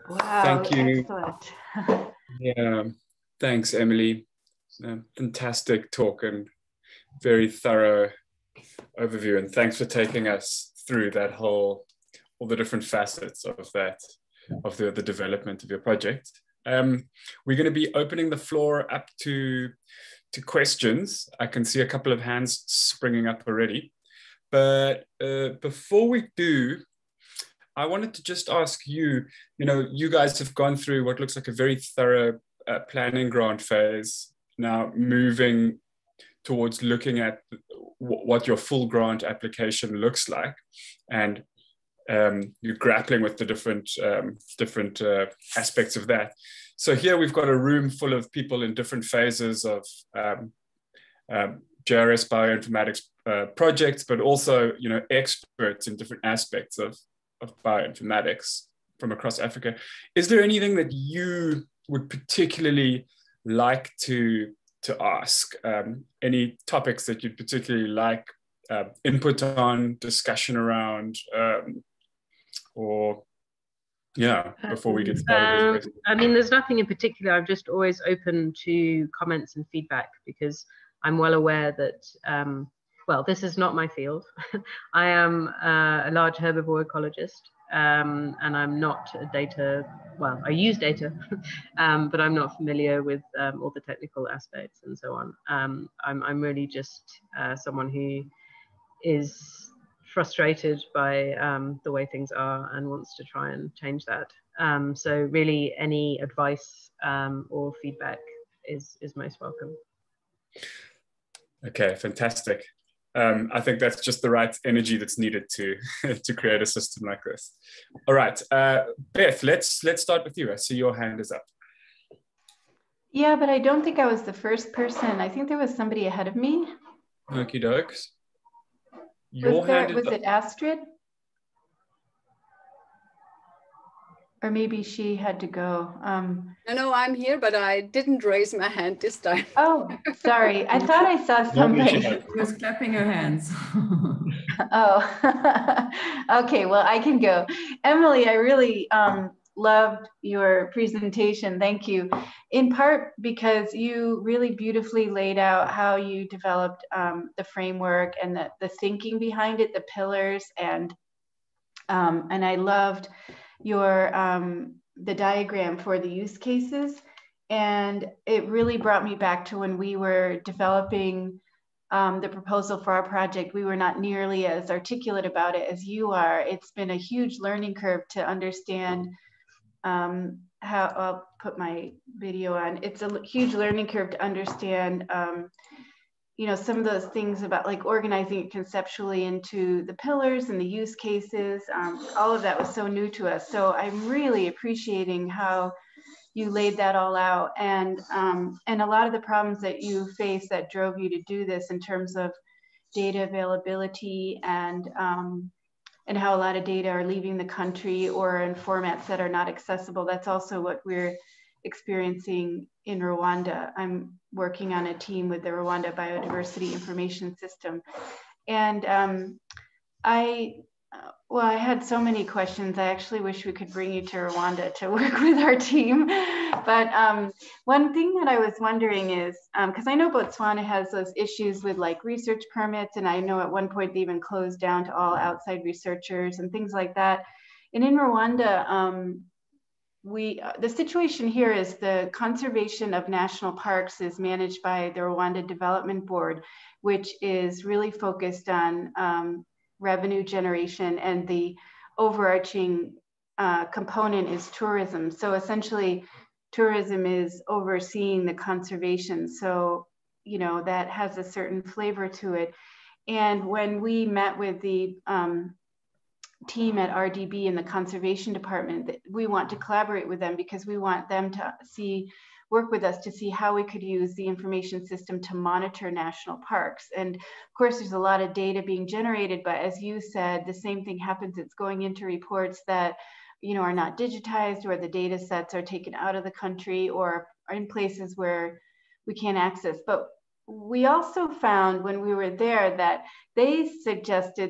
Wow, Thank you. excellent. Yeah, thanks, Emily. Fantastic talk and very thorough overview. And thanks for taking us through that all the different facets of that, of the development of your project. We're going to be opening the floor up to questions. I can see a couple of hands springing up already. But before we do, I wanted to just ask you, you guys have gone through what looks like a very thorough planning grant phase, now moving towards looking at what your full grant application looks like. And you're grappling with the different aspects of that. So here we've got a room full of people in different phases of JRS bioinformatics projects, but also experts in different aspects of bioinformatics from across Africa. Is there anything that you would particularly like to ask? Any topics that you'd particularly like input on, discussion around, or yeah, before we get started? I mean, there's nothing in particular. I'm just always open to comments and feedback, because I'm well aware that, well, this is not my field. I am a large herbivore ecologist, and I'm not a data, well, I use data, but I'm not familiar with all the technical aspects and so on. I'm really just someone who is frustrated by the way things are and wants to try and change that. So really any advice or feedback is most welcome. Okay, fantastic. I think that's just the right energy that's needed to create a system like this. All right, Beth, let's start with you. I see your hand is up. Yeah, but I don't think I was the first person. I think there was somebody ahead of me. Okie dokes. Was it Astrid? Or maybe she had to go. No, I'm here, but I didn't raise my hand this time. Oh, sorry. I thought I saw somebody. She was clapping her hands. Oh, okay. Well, I can go. Emily, I really loved your presentation. Thank you. In part because you really beautifully laid out how you developed the framework and the thinking behind it, the pillars, and I loved your the diagram for the use cases, and it really brought me back to when we were developing the proposal for our project. We were not nearly as articulate about it as you are. It's been a huge learning curve to understand how, I'll put my video on. It's a huge learning curve to understand some of those things about like organizing it conceptually into the pillars and the use cases. All of that was so new to us. So I'm really appreciating how you laid that all out, and a lot of the problems that you faced that drove you to do this in terms of data availability and how a lot of data are leaving the country or in formats that are not accessible. That's also what we're experiencing in Rwanda. I'm working on a team with the Rwanda Biodiversity Information System. And I had so many questions. I actually wish we could bring you to Rwanda to work with our team. But one thing that I was wondering is, because I know Botswana has those issues with like research permits, and I know at one point they even closed down to all outside researchers and things like that. And in Rwanda, the situation here is the conservation of national parks is managed by the Rwanda Development Board, which is really focused on revenue generation, and the overarching component is tourism. So essentially, tourism is overseeing the conservation. So, that has a certain flavor to it. And when we met with the team at RDB in the conservation department, we want to collaborate with them because we want them to work with us to see how we could use the information system to monitor national parks. And of course, there's a lot of data being generated, but as you said, the same thing happens. It's going into reports that are not digitized, or the data sets are taken out of the country or are in places where we can't access. But we also found when we were there that they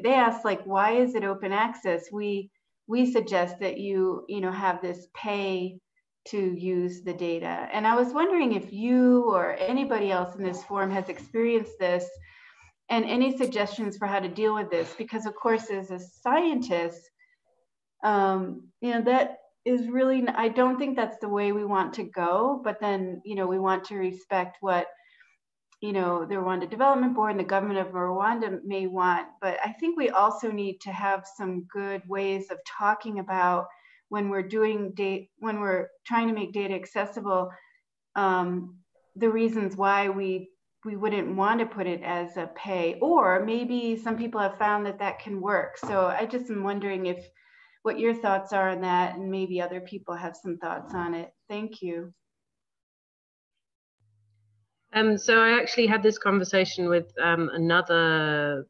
asked, like, why is it open access? We we suggest that you have this pay to use the data. And I was wondering if you or anybody else in this forum has experienced this, and any suggestions for how to deal with this, because of course, as a scientist, that is really, I don't think that's the way we want to go, but then, we want to respect what, the Rwanda Development Board and the government of Rwanda may want. But I think we also need to have some good ways of talking about when we're when we're trying to make data accessible, the reasons why we wouldn't want to put it as a pay, or maybe some people have found that can work. So I just am wondering what your thoughts are on that, and maybe other people have some thoughts on it. Thank you. So I actually had this conversation with another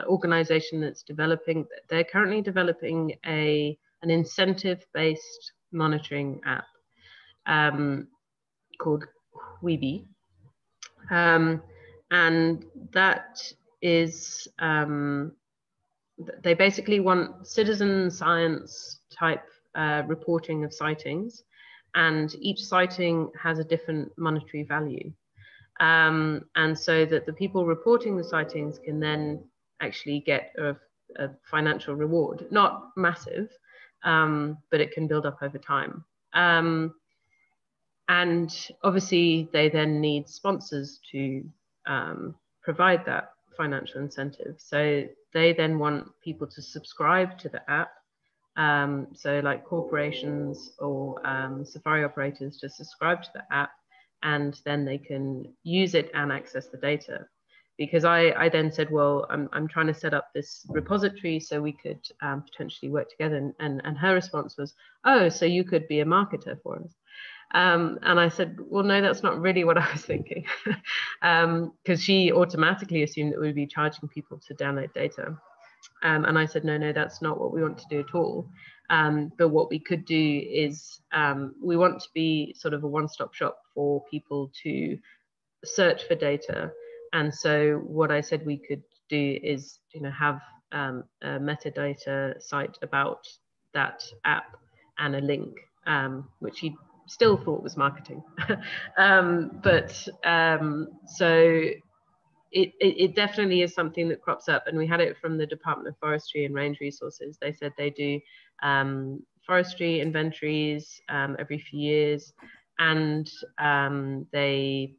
organization that's developing. They're currently developing an incentive-based monitoring app called Weeby. And that is, they basically want citizen science type reporting of sightings, and each sighting has a different monetary value. And so that the people reporting the sightings can then actually get a financial reward, not massive, but it can build up over time. And obviously they then need sponsors to provide that financial incentive. So they then want people to subscribe to the app. So like corporations or safari operators to subscribe to the app, and then they can use it and access the data. Because I then said, well, I'm trying to set up this repository so we could potentially work together. And her response was, oh, so you could be a marketer for us. And I said, well, no, that's not really what I was thinking. Because she automatically assumed that we'd be charging people to download data. And I said, no, that's not what we want to do at all. But what we could do is we want to be sort of a one-stop shop for people to search for data. And so what I said we could do is, have a metadata site about that app and a link, which he still thought was marketing. So it definitely is something that crops up, and we had it from the Department of Forestry and Range Resources. They said they do forestry inventories every few years, and they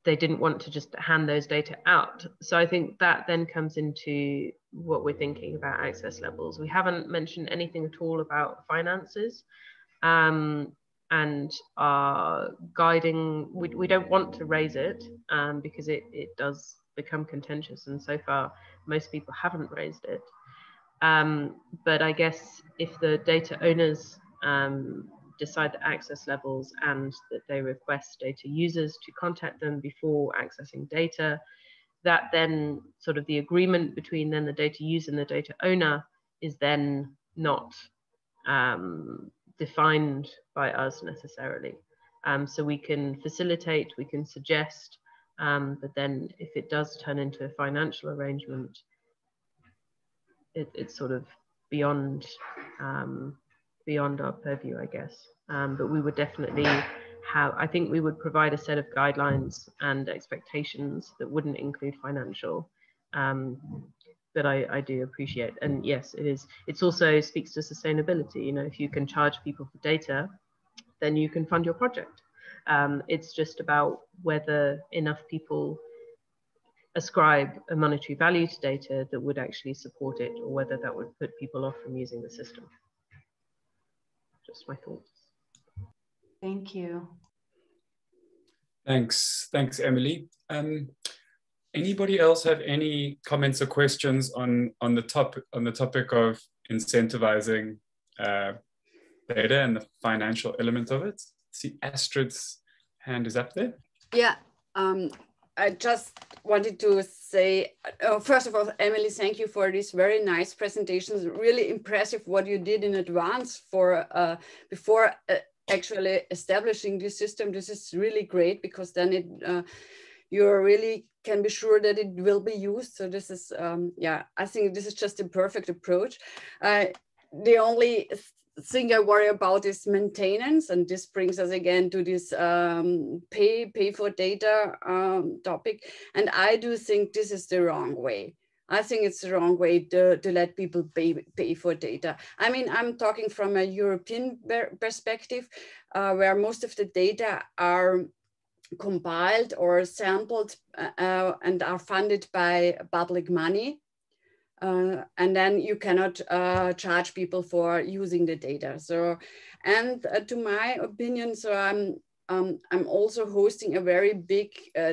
didn't want to just hand those data out. So I think that then comes into what we're thinking about access levels. We haven't mentioned anything at all about finances. And our guiding, we don't want to raise it because it does become contentious, and so far most people haven't raised it. But I guess if the data owners decide the access levels and that they request data users to contact them before accessing data, that then sort of the agreement between then the data user and the data owner is then not defined by us necessarily. So we can facilitate, we can suggest, but then if it does turn into a financial arrangement, it's sort of beyond our purview, I guess. But we would definitely I think we would provide a set of guidelines and expectations that wouldn't include financial. But I do appreciate, and yes, it also speaks to sustainability. If you can charge people for data, then you can fund your project. It's just about whether enough people ascribe a monetary value to data that would actually support it, or whether that would put people off from using the system. Just my thoughts. Thank you. Thanks, Emily. Anybody else have any comments or questions on the topic of incentivizing data and the financial element of it? See, Astrid's hand is up there. Yeah, I just wanted to say, first of all, Emily, thank you for these very nice presentations. Really impressive what you did in advance for before actually establishing this system. This is really great, because then you really can be sure that it will be used. So this is, yeah, I think this is just a perfect approach. The only thing I worry about is maintenance, and this brings us again to this pay for data topic. And I do think this is the wrong way. I think it's the wrong way to let people pay for data. I mean, I'm talking from a European perspective, where most of the data are compiled or sampled and are funded by public money. And then you cannot charge people for using the data. So, and to my opinion, so I'm also hosting a very big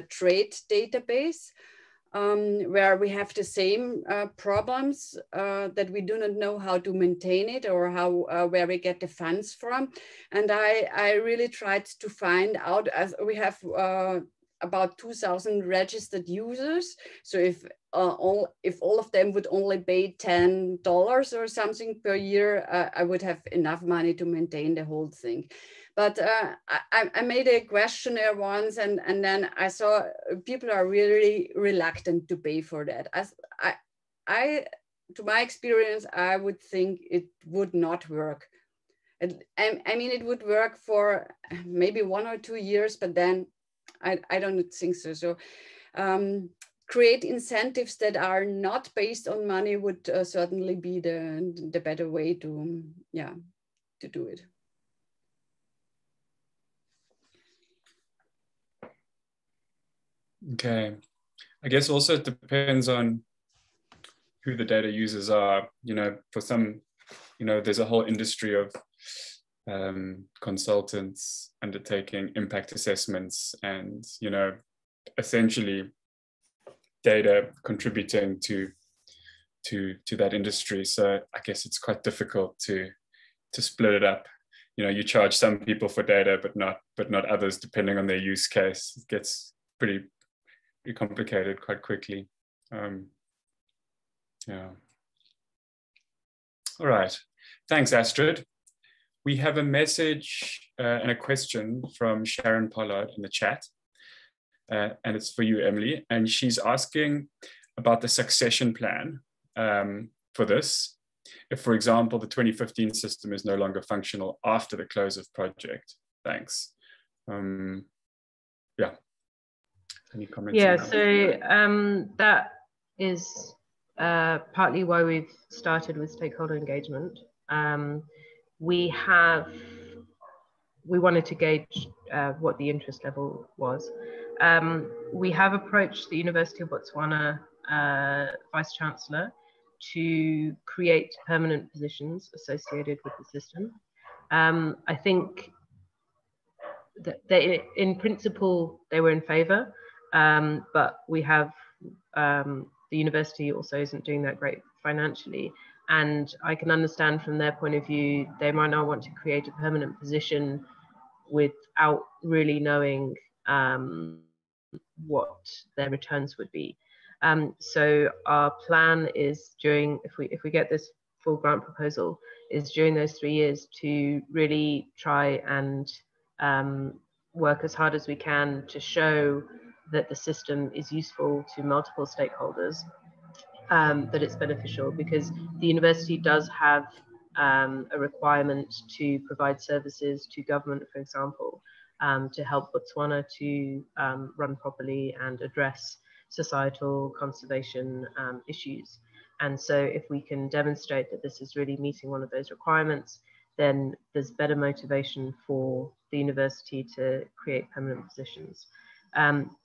trade database where we have the same problems that we do not know how to maintain it or how where we get the funds from. And I really tried to find out, as we have about 2,000 registered users. So if all of them would only pay $10 or something per year, I would have enough money to maintain the whole thing. But I made a questionnaire once, and then I saw people are really reluctant to pay for that. As to my experience, I would think it would not work. I mean, it would work for maybe 1 or 2 years, but then I don't think so. So create incentives that are not based on money would certainly be the better way to, yeah, to do it. Okay, I guess also it depends on who the data users are. You know, for some, you know, there's a whole industry of consultants undertaking impact assessments and, you know, essentially data contributing to that industry. So I guess it's quite difficult to split it up. You know, you charge some people for data, but not others, depending on their use case. It gets pretty complicated quite quickly. Yeah. All right. Thanks, Astrid. We have a message and a question from Sharon Pollard in the chat. And it's for you, Emily. And she's asking about the succession plan for this. If, for example, the 2015 system is no longer functional after the close of project. Thanks. Yeah. Any comments? Yeah, so that is partly why we've started with stakeholder engagement. We wanted to gauge what the interest level was. We have approached the University of Botswana Vice Chancellor to create permanent positions associated with the system. I think that in principle, they were in favor, but we have, the university also isn't doing that great financially. And I can understand from their point of view, they might not want to create a permanent position without really knowing what their returns would be. So our plan is if we get this full grant proposal, is during those 3 years to really try and work as hard as we can to show that the system is useful to multiple stakeholders, that it's beneficial, because the university does have a requirement to provide services to government, for example, to help Botswana to run properly and address societal conservation issues. And so if we can demonstrate that this is really meeting one of those requirements, then there's better motivation for the university to create permanent positions.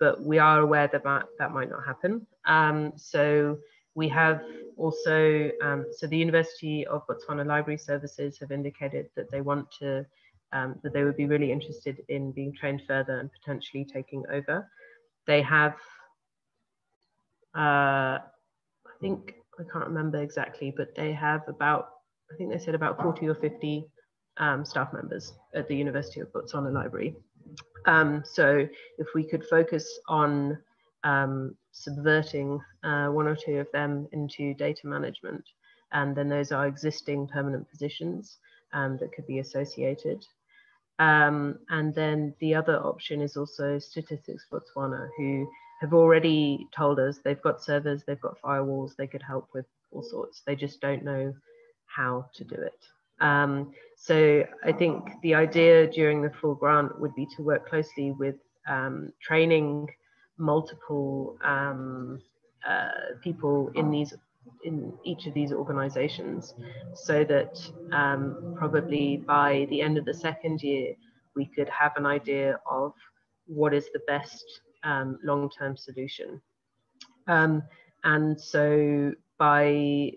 But we are aware that that might not happen. So we have also, so the University of Botswana Library Services have indicated that they want to, that they would be really interested in being trained further and potentially taking over. They have, I think, I can't remember exactly, but they have about, I think they said about 40 or 50 staff members at the University of Botswana Library. So if we could focus on subverting 1 or 2 of them into data management, and then those are existing permanent positions that could be associated. And then the other option is also Statistics Botswana, who have already told us they've got servers, they've got firewalls, they could help with all sorts. They just don't know how to do it. So I think the idea during the full grant would be to work closely with training multiple people in each of these organizations, so that probably by the end of the second year, we could have an idea of what is the best long-term solution. And so by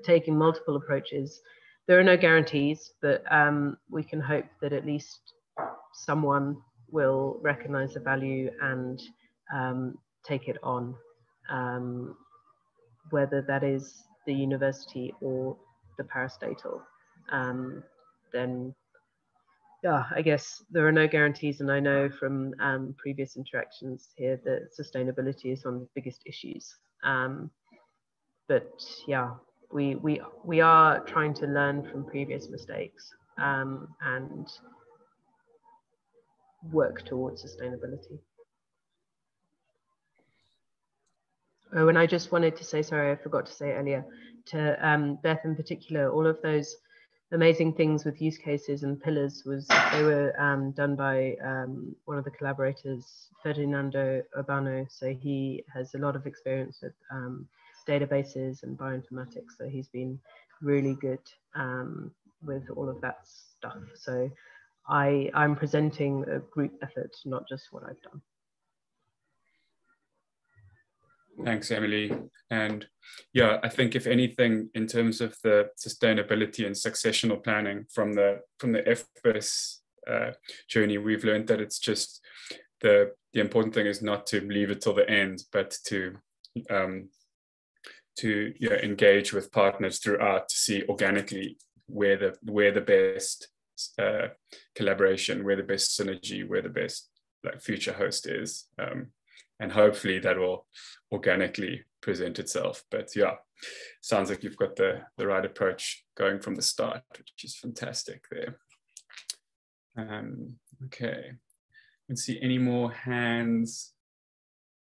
taking multiple approaches, there are no guarantees, but we can hope that at least someone will recognize the value and take it on, whether that is the university or the parastatal. Then, yeah, I guess there are no guarantees, and I know from previous interactions here that sustainability is one of the biggest issues. But yeah, we are trying to learn from previous mistakes and work towards sustainability. Oh, and I just wanted to say, sorry, I forgot to say earlier, to Beth in particular, all of those amazing things with use cases and pillars they were done by one of the collaborators, Ferdinando Urbano. So he has a lot of experience with databases and bioinformatics. So he's been really good with all of that stuff. So I'm presenting a group effort, not just what I've done. Thanks, Emily. And yeah, I think if anything, in terms of the sustainability and successional planning from the FBIS journey, we've learned that it's just the important thing is not to leave it till the end, but to engage with partners throughout to see organically where the best collaboration, where the best synergy, where the best future host is. And hopefully that will organically present itself. But yeah, sounds like you've got the right approach going from the start, which is fantastic there. Okay, let's see any more hands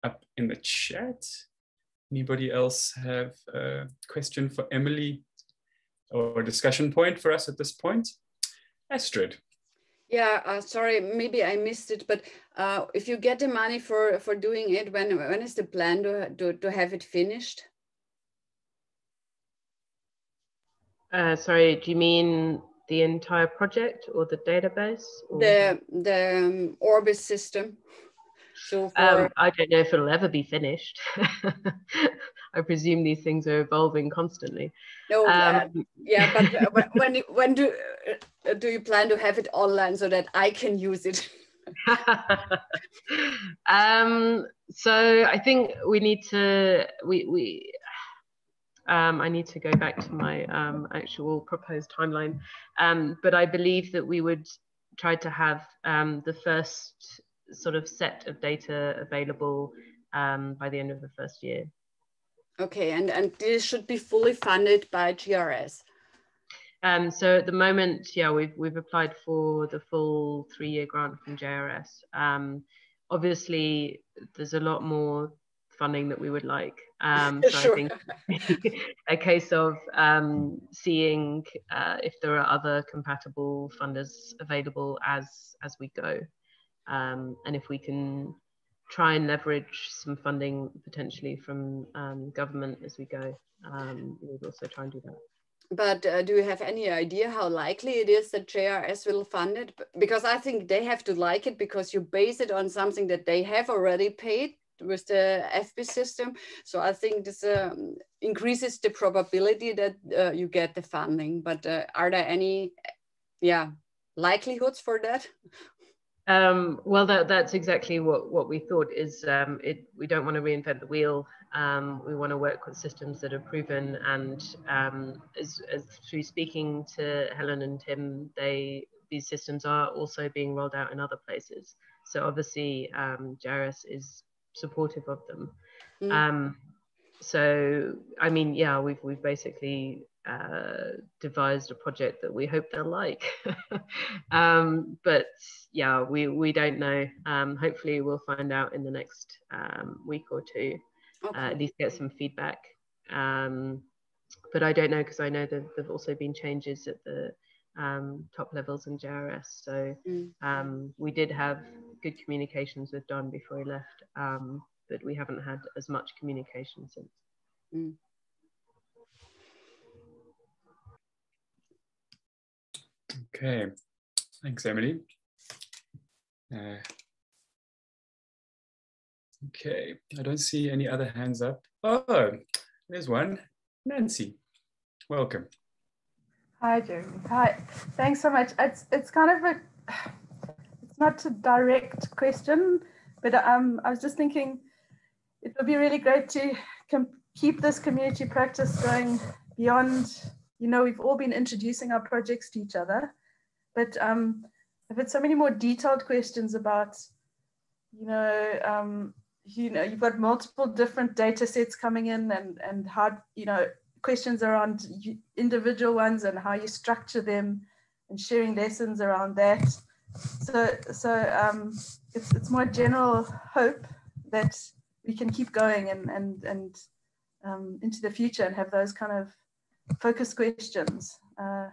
up in the chat. Anybody else have a question for Emily or a discussion point for us at this point? Astrid. Yeah, sorry, maybe I missed it, but if you get the money for doing it, when is the plan to have it finished? Sorry, do you mean the entire project or the database? Or? The ORBIS system. So for... I don't know if it'll ever be finished. I presume these things are evolving constantly. No, yeah, but when do you plan to have it online so that I can use it? So I think we need to I need to go back to my actual proposed timeline, but I believe that we would try to have the first sort of set of data available by the end of the first year. Okay, and this should be fully funded by GRS. So at the moment, yeah, we've applied for the full 3-year grant from JRS. Obviously, there's a lot more funding that we would like. So sure. I think a case of seeing if there are other compatible funders available as we go. And if we can try and leverage some funding potentially from government as we go, we would also try and do that. But do you have any idea how likely it is that JRS will fund it? Because I think they have to like it, because you base it on something that they have already paid with the FB system. So I think this increases the probability that you get the funding. But are there any likelihoods for that? Well, that's exactly what we thought is we don't want to reinvent the wheel. We want to work with systems that are proven, and as through speaking to Helen and Tim, these systems are also being rolled out in other places. So obviously JRS is supportive of them. So I mean, yeah, we've basically devised a project that we hope they'll like. But yeah, we don't know. Hopefully we'll find out in the next week or two, Okay. at least get some feedback. But I don't know, because I know that there've also been changes at the top levels in JRS. So we did have good communications with Don before he left, but we haven't had as much communication since. Okay, thanks, Emily. Okay, I don't see any other hands up. Oh, there's one. Nancy, welcome. Hi, Jeremy. Hi. Thanks so much. It's kind of it's not a direct question, but I was just thinking it would be really great to keep this community practice going beyond, we've all been introducing our projects to each other, but I've had so many more detailed questions about, you've got multiple different data sets coming in and how, questions around individual ones and how you structure them and sharing lessons around that. So it's more general hope that we can keep going and into the future and have those kind of focused questions and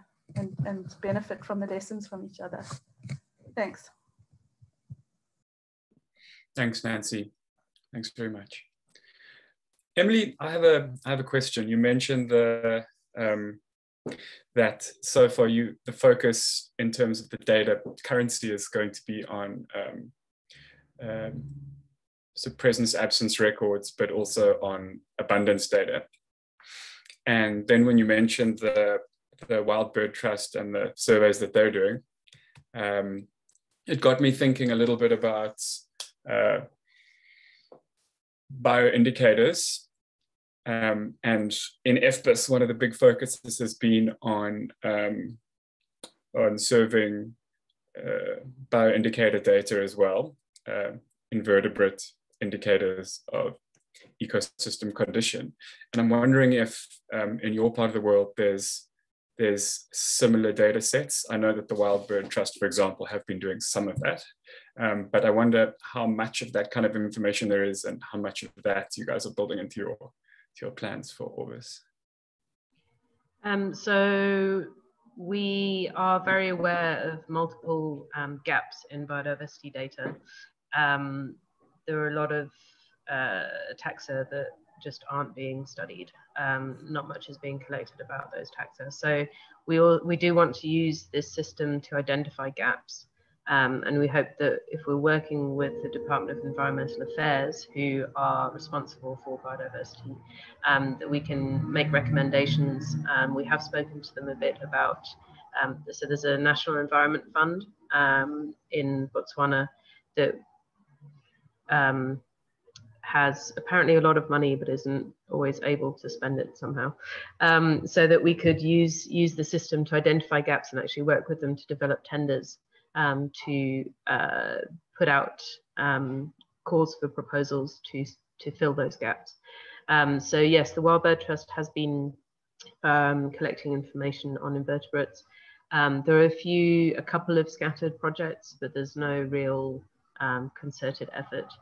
benefit from the lessons from each other. Thanks. Thanks, Nancy. Thanks very much. Emily, I have a question. You mentioned that so far the focus in terms of the data currency is going to be on so presence absence records, but also on abundance data. And then when you mentioned the Wild Bird Trust and the surveys that they're doing, it got me thinking a little bit about bioindicators. And in FBIS, one of the big focuses has been on serving bioindicator data as well, invertebrate indicators of ecosystem condition. And I'm wondering if in your part of the world there's similar data sets. I know that the Wild Bird Trust, for example, have been doing some of that, but I wonder how much of that kind of information there is and how much of that you guys are building into your plans for Orbis. So we are very aware of multiple gaps in biodiversity data. There are a lot of taxa that just aren't being studied. Not much is being collected about those taxa. So we do want to use this system to identify gaps. And we hope that if we're working with the Department of Environmental Affairs, who are responsible for biodiversity, that we can make recommendations. We have spoken to them a bit about, so there's a National Environment Fund in Botswana that has apparently a lot of money, but isn't always able to spend it somehow. So that we could use the system to identify gaps and actually work with them to develop tenders to put out calls for proposals to fill those gaps. So yes, the Wild Bird Trust has been collecting information on invertebrates. There are a couple of scattered projects, but there's no real concerted effort.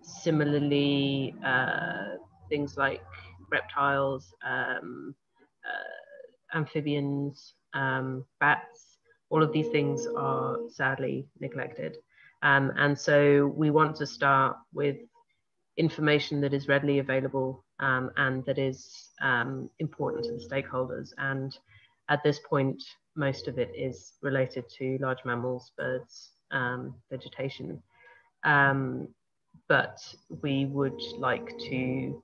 Similarly, things like reptiles, amphibians, bats, all of these things are sadly neglected. And so we want to start with information that is readily available and that is important to the stakeholders. And at this point, most of it is related to large mammals, birds, vegetation. But we would like to,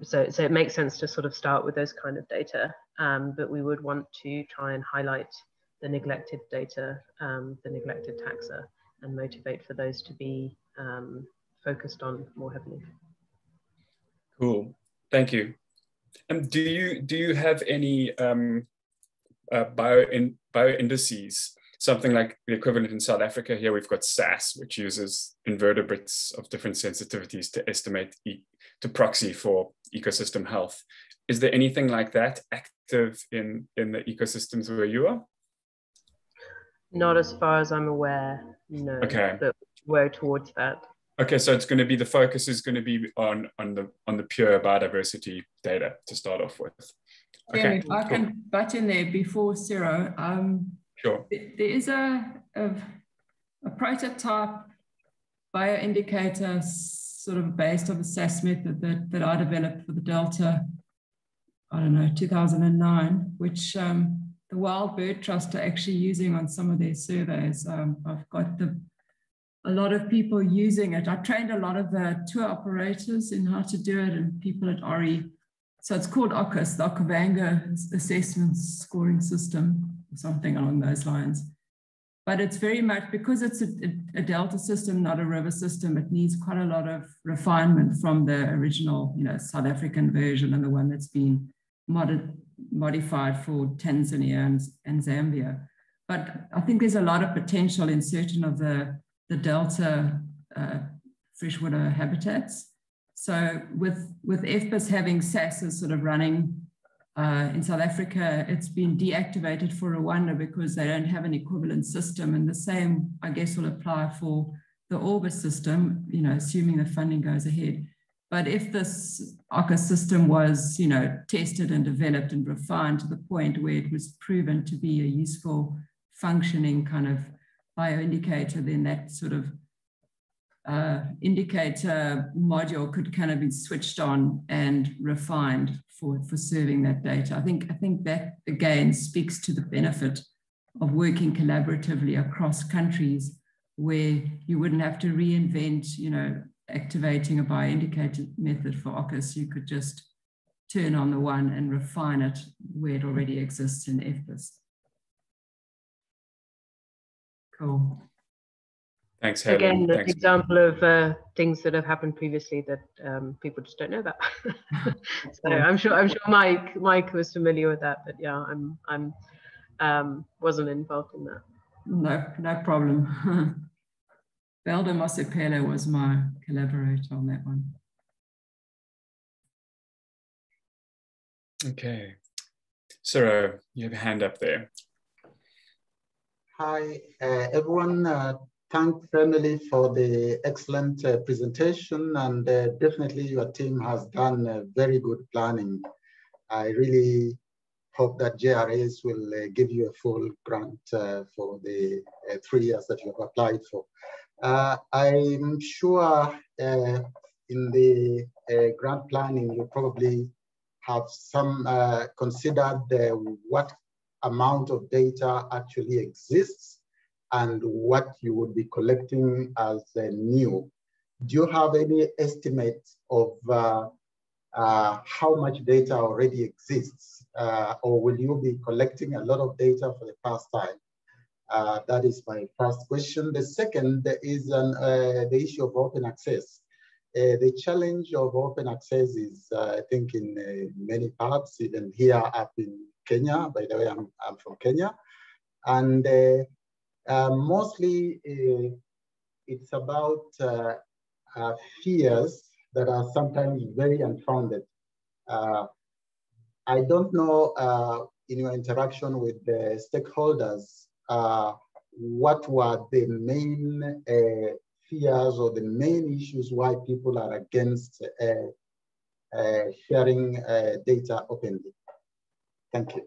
so it makes sense to sort of start with those kind of data, but we would want to try and highlight the neglected data, the neglected taxa, and motivate for those to be focused on more heavily. Cool, thank you. And do you have any bioindices? Something like the equivalent in South Africa here, we've got SAS, which uses invertebrates of different sensitivities to estimate, to proxy for ecosystem health. is there anything like that active in the ecosystems where you are? Not as far as I'm aware, no. Okay. But we're towards that. Okay, so it's going to be, the focus is going to be on the pure biodiversity data to start off with. Okay, Yeah, if I can butt in there before Ciro. Sure. There is a prototype bioindicator sort of based on the SAS method that I developed for the Delta, I don't know, 2009, which the Wild Bird Trust are actually using on some of their surveys. I've got a lot of people using it. I trained a lot of the tour operators in how to do it and people at ORI. So it's called OCUS, the Okavango Assessment Scoring System, or something along those lines. But it's very much, because it's a delta system, not a river system, it needs quite a lot of refinement from the original, South African version and the one that's been modified for Tanzania and Zambia. But I think there's a lot of potential in certain of the delta freshwater habitats. So with FBIS having SAS as sort of running in South Africa, it's been deactivated for Rwanda because they don't have an equivalent system. And the same, I guess, will apply for the ORBIS system, assuming the funding goes ahead. But if this OCUS system was, tested and developed and refined to the point where it was proven to be a useful functioning kind of bioindicator, then that sort of indicator module could kind of be switched on and refined for serving that data. I think that again speaks to the benefit of working collaboratively across countries, where you wouldn't have to reinvent, activating a bioindicator method for OCUS. You could just turn on the one and refine it where it already exists in FBIS. Cool. Thanks, Helen. Again, an Thanks. example of things that have happened previously that people just don't know about. So I'm sure Mike was familiar with that, but yeah, I'm wasn't involved in that. No problem. Belda Mosepele was my collaborator on that one. Okay. Sarah, you have a hand up there. Hi, everyone. Thanks, Emily, for the excellent presentation, and definitely your team has done very good planning. I really hope that JRS will give you a full grant for the 3 years that you have applied for. I'm sure in the grant planning, you probably have some considered what amount of data actually exists and what you would be collecting as new. Do you have any estimate of how much data already exists? Or will you be collecting a lot of data for the first time? That is my first question. The second is the issue of open access. The challenge of open access is, I think, in many parts, even here up in Kenya. By the way, I'm from Kenya. And mostly it's about fears that are sometimes very unfounded. I don't know in your interaction with the stakeholders, what were the main fears or the main issues why people are against sharing data openly? Thank you.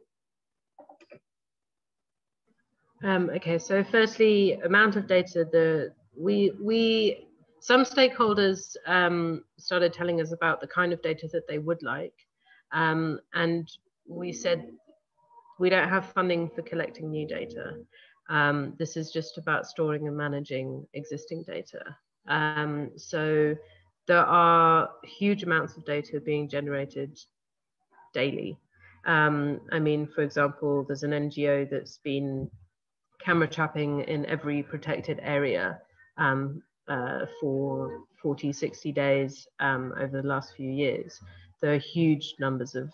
Okay, so firstly, amount of data. Some stakeholders started telling us about the kind of data that they would like, and we said we don't have funding for collecting new data. This is just about storing and managing existing data. So there are huge amounts of data being generated daily. I mean, for example, there's an NGO that's been camera trapping in every protected area for 40, 60 days over the last few years. There are huge numbers of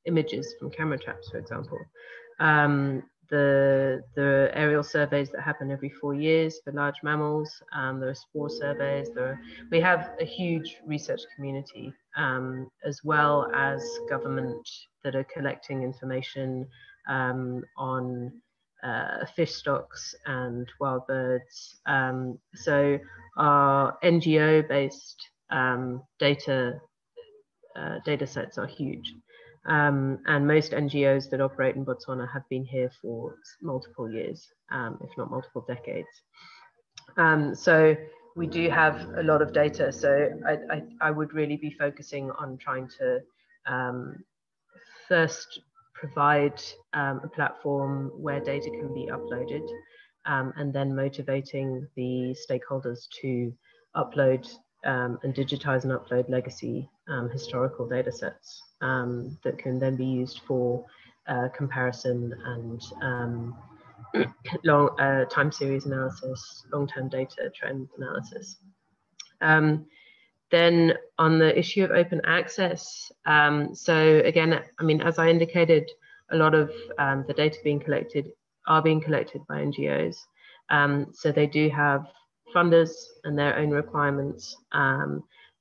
images from camera traps, for example. the aerial surveys that happen every 4 years for large mammals. There are spore surveys. We have a huge research community, as well as government that are collecting information on fish stocks and wild birds. So our NGO-based data sets are huge. And most NGOs that operate in Botswana have been here for multiple years, if not multiple decades. So we do have a lot of data. So I would really be focusing on trying to first provide a platform where data can be uploaded, and then motivating the stakeholders to upload and digitize and upload legacy historical data sets that can then be used for comparison and long time series analysis, long-term data trend analysis. Then on the issue of open access, so again, I mean, as I indicated, a lot of the data being collected are being collected by NGOs. So they do have funders and their own requirements.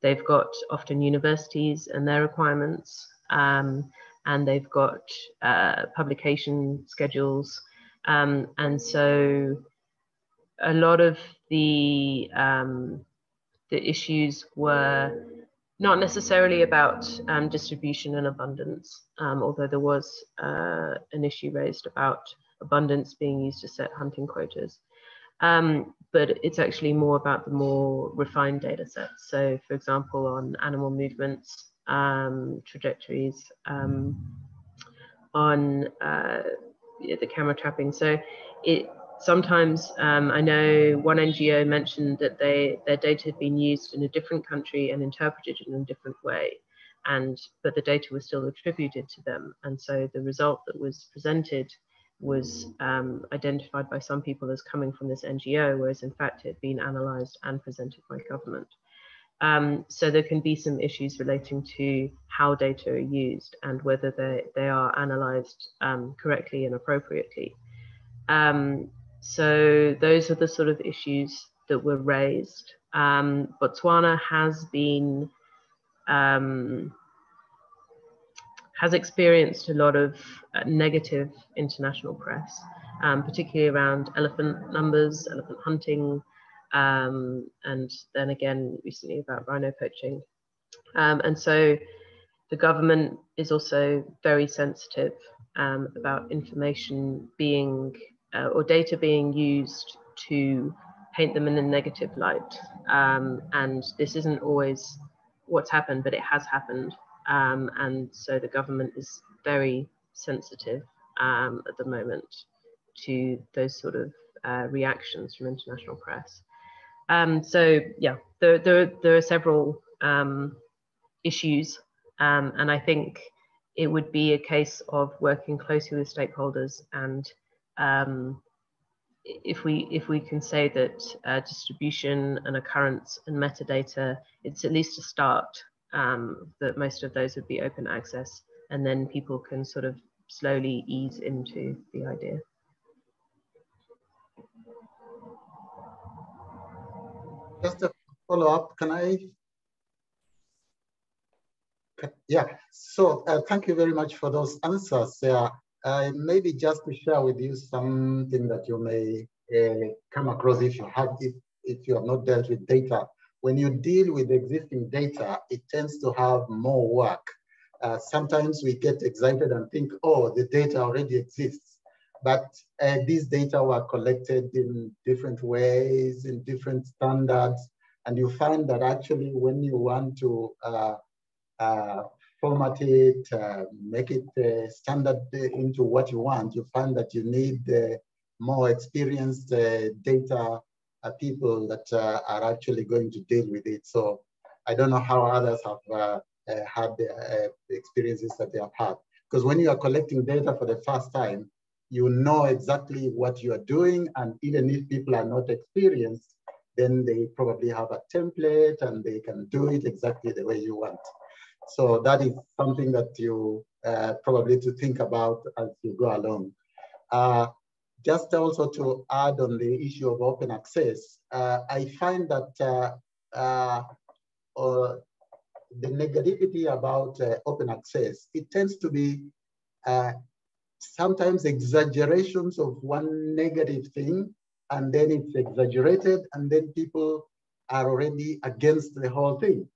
They've got often universities and their requirements, and they've got publication schedules. And so a lot of the issues were not necessarily about distribution and abundance, although there was an issue raised about abundance being used to set hunting quotas. But it's actually more about the more refined data sets. So for example, on animal movements, trajectories, on the camera trapping. So sometimes I know one NGO mentioned that their data had been used in a different country and interpreted in a different way, but the data was still attributed to them. And so the result that was presented was identified by some people as coming from this NGO, whereas in fact it had been analysed and presented by government. So there can be some issues relating to how data are used and whether they are analysed correctly and appropriately. So those are the sort of issues that were raised. Botswana has experienced a lot of negative international press, particularly around elephant numbers, elephant hunting, and then again recently about rhino poaching. And so the government is also very sensitive about information being or data being used to paint them in a negative light. And this isn't always what's happened, but it has happened. And so the government is very sensitive at the moment to those sort of reactions from international press. So yeah, there are several issues, and I think it would be a case of working closely with stakeholders, and if we can say that distribution and occurrence and metadata, it's at least a start, that most of those would be open access, and then people can sort of slowly ease into the idea. Just a follow-up, can I? Yeah, so thank you very much for those answers. Maybe just to share with you something that you may come across if you have not dealt with data. When you deal with existing data, it tends to have more work. Sometimes we get excited and think, oh, the data already exists. But these data were collected in different ways, in different standards. And you find that actually when you want to format it, make it standard into what you want, you find that you need more experienced data people that are actually going to deal with it. So I don't know how others have had the experiences that they have had. Because when you are collecting data for the first time, you know exactly what you are doing, and even if people are not experienced, then they probably have a template and they can do it exactly the way you want. So that is something that you probably to think about as you go along. Just also to add on the issue of open access, I find that the negativity about open access, it tends to be sometimes exaggerations of one negative thing, and then it's exaggerated, and then people are already against the whole thing.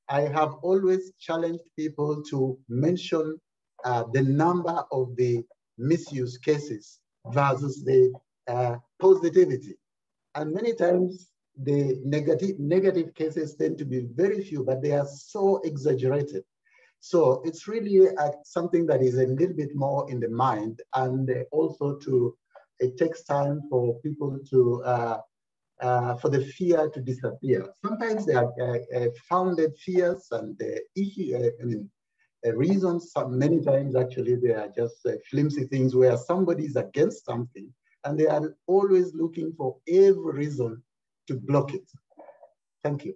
I have always challenged people to mention the number of the misuse cases versus the positivity. And many times the negative cases tend to be very few, but they are so exaggerated. So it's really something that is a little bit more in the mind, and also it takes time for people to, for the fear to disappear. Sometimes they are founded fears and reasons. Many times actually they are just flimsy things where somebody is against something and they are always looking for every reason to block it. Thank you.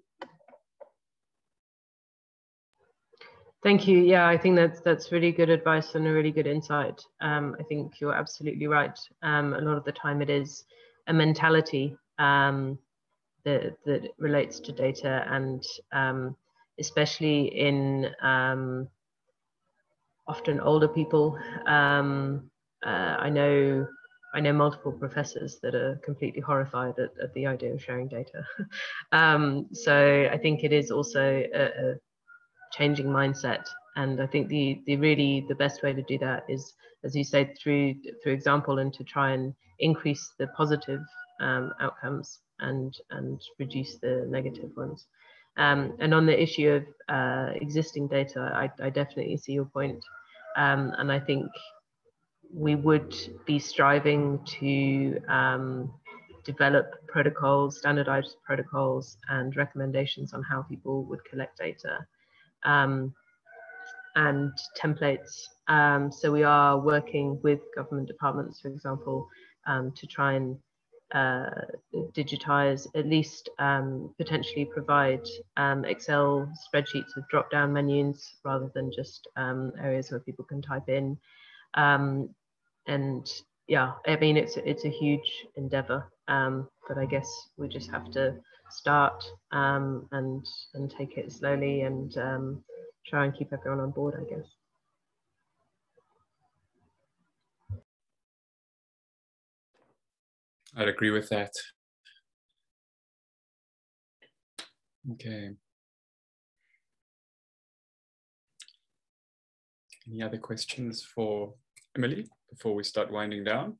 Thank you. Yeah, I think that's really good advice and a really good insight. I think you're absolutely right. A lot of the time it is a mentality that relates to data, and especially in often older people. I know multiple professors that are completely horrified at the idea of sharing data. So I think it is also a changing mindset, and I think the best way to do that is, as you said, through example, and to try and increase the positive outcomes and reduce the negative ones. And on the issue of existing data, I definitely see your point, and I think we would be striving to develop protocols, standardized protocols, and recommendations on how people would collect data. And templates. So we are working with government departments, for example, to try and digitize, at least potentially provide Excel spreadsheets with drop-down menus rather than just areas where people can type in. And yeah, I mean, it's a huge endeavor, but I guess we just have to start and take it slowly and try and keep everyone on board, I guess. I'd agree with that. Okay. Any other questions for Emily before we start winding down?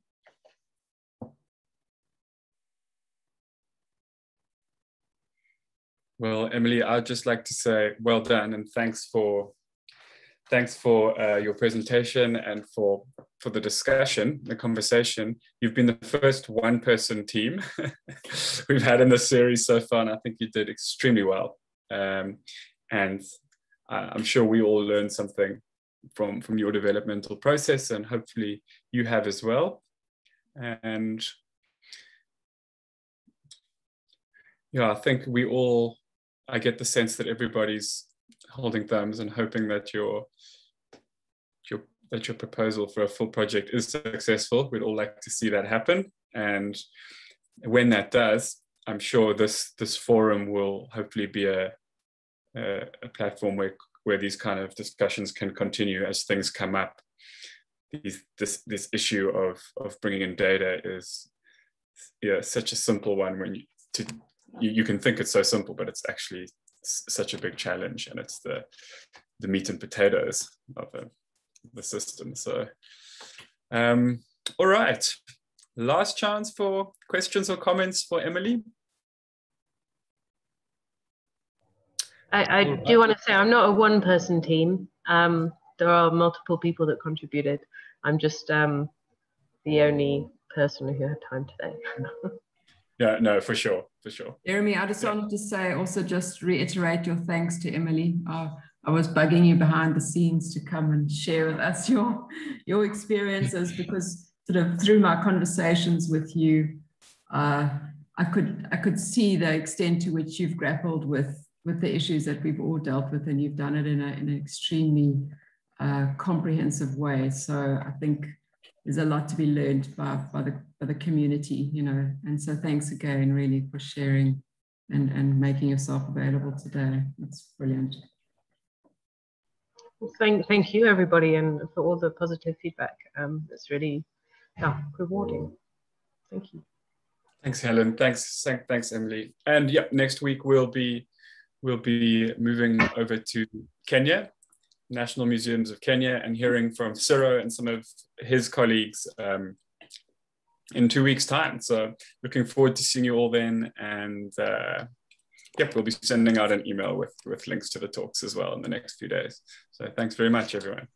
Well, Emily, I'd just like to say well done, and thanks for your presentation and for the discussion, the conversation. You've been the first one-person team we've had in the series so far, and I think you did extremely well. And I'm sure we all learned something from your developmental process, and hopefully you have as well. And yeah, I think I get the sense that everybody's holding thumbs and hoping that your proposal for a full project is successful. We'd all like to see that happen. And when that does, I'm sure this forum will hopefully be a platform where these kind of discussions can continue as things come up. This issue of bringing in data is such a simple one. When you can think it's so simple, but it's actually such a big challenge, and it's the meat and potatoes of the system. So, all right, last chance for questions or comments for Emily. I do want to say I'm not a one-person team. There are multiple people that contributed. I'm just the only person who had time today. Yeah, no, for sure. Jeremy, I just wanted to say, also just reiterate your thanks to Emily. I was bugging you behind the scenes to come and share with us your experiences, because sort of through my conversations with you, I could see the extent to which you've grappled with the issues that we've all dealt with, and you've done it in an extremely comprehensive way. So I think there's a lot to be learned by the community, you know. And so thanks again, really, for sharing and making yourself available today. That's brilliant. Thank you, everybody, and for all the positive feedback. It's really rewarding. Thank you. Thanks, Helen. Thanks, Emily. And yeah, next week we'll be moving over to Kenya, National Museums of Kenya, and hearing from Ciro and some of his colleagues in 2 weeks' time. So looking forward to seeing you all then. And yep, we'll be sending out an email with links to the talks as well in the next few days. So thanks very much, everyone.